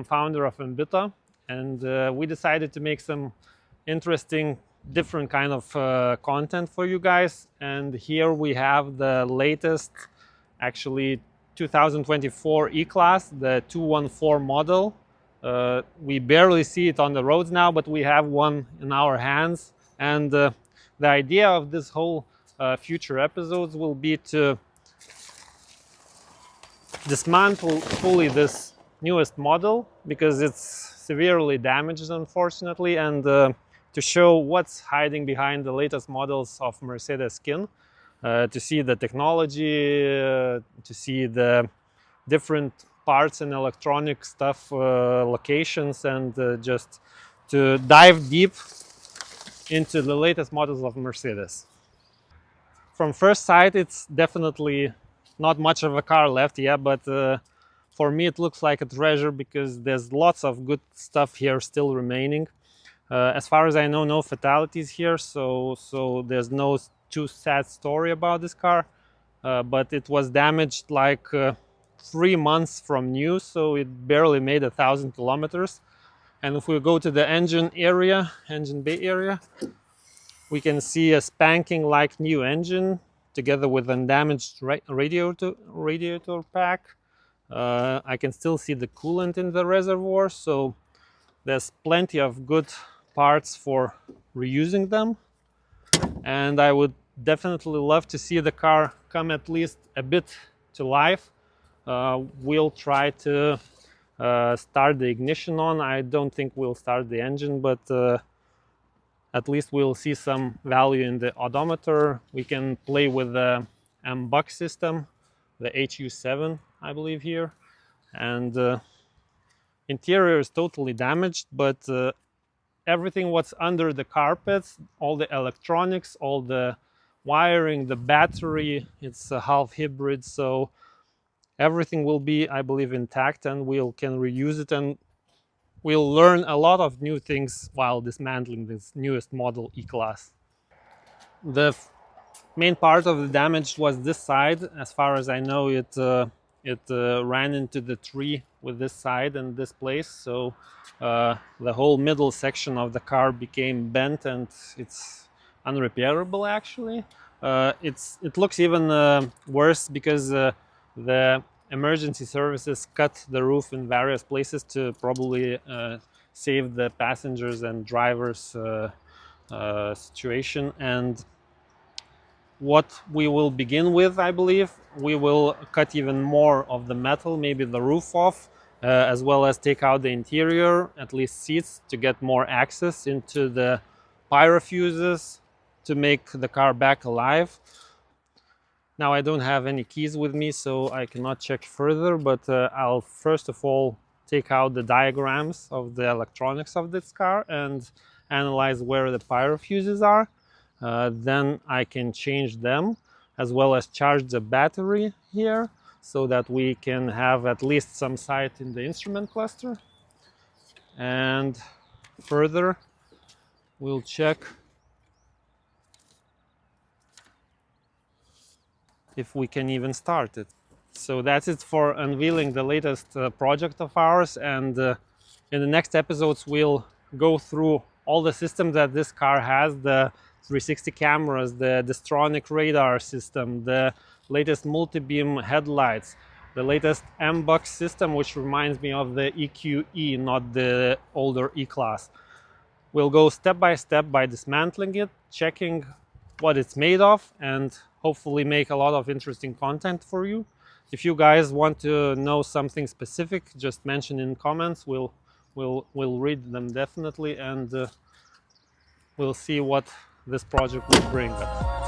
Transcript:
I'm founder of MBito, and we decided to make some interesting, different kind of content for you guys. And here we have the latest, actually 2024 E-Class, the 214 model. We barely see it on the roads now, but we have one in our hands. And the idea of this whole future episodes will be to dismantle fully this newest model, because it's severely damaged, unfortunately, and to show what's hiding behind the latest models of Mercedes skin, to see the technology, to see the different parts and electronic stuff, locations, and just to dive deep into the latest models of Mercedes. From first sight, it's definitely not much of a car left, yeah, but for me it looks like a treasure, because there's lots of good stuff here still remaining. As far as I know, no fatalities here, so there's no too sad story about this car, but it was damaged like 3 months from new, so it barely made 1,000 kilometers. And if we go to the engine bay area, we can see a spanking like new engine together with undamaged radiator pack. I can still see the coolant in the reservoir, so there's plenty of good parts for reusing them. And I would definitely love to see the car come at least a bit to life. We'll try to start the ignition on. I don't think we'll start the engine, but at least we'll see some value in the odometer. We can play with the MBito system, the HU7, I believe here. And interior is totally damaged, but everything what's under the carpets, all the electronics, all the wiring, the battery, it's a half hybrid, so everything will be, I believe, intact, and we can reuse it, and we'll learn a lot of new things while dismantling this newest model E-Class. The main part of the damage was this side. As far as I know, it ran into the tree with this side and this place, so the whole middle section of the car became bent, and it's unrepairable actually. It looks even worse because the emergency services cut the roof in various places to probably save the passengers and drivers situation. And what we will begin with, I believe, we will cut even more of the metal, maybe the roof off, as well as take out the interior, at least seats, to get more access into the pyro fuses to make the car back alive. Now, I don't have any keys with me, so I cannot check further, but I'll first of all take out the diagrams of the electronics of this car and analyze where the pyro fuses are. Then I can change them, as well as charge the battery here, so that we can have at least some sight in the instrument cluster. And further, we'll check if we can even start it. So that's it for unveiling the latest project of ours, and in the next episodes we'll go through all the systems that this car has, the 360 cameras, the Distronic radar system, the latest multi-beam headlights, the latest MBito system, which reminds me of the EQE, not the older E-Class. We'll go step by step by dismantling it, checking what it's made of, and hopefully make a lot of interesting content for you. If you guys want to know something specific, just mention in comments. We'll read them definitely, and we'll see what this project will bring us.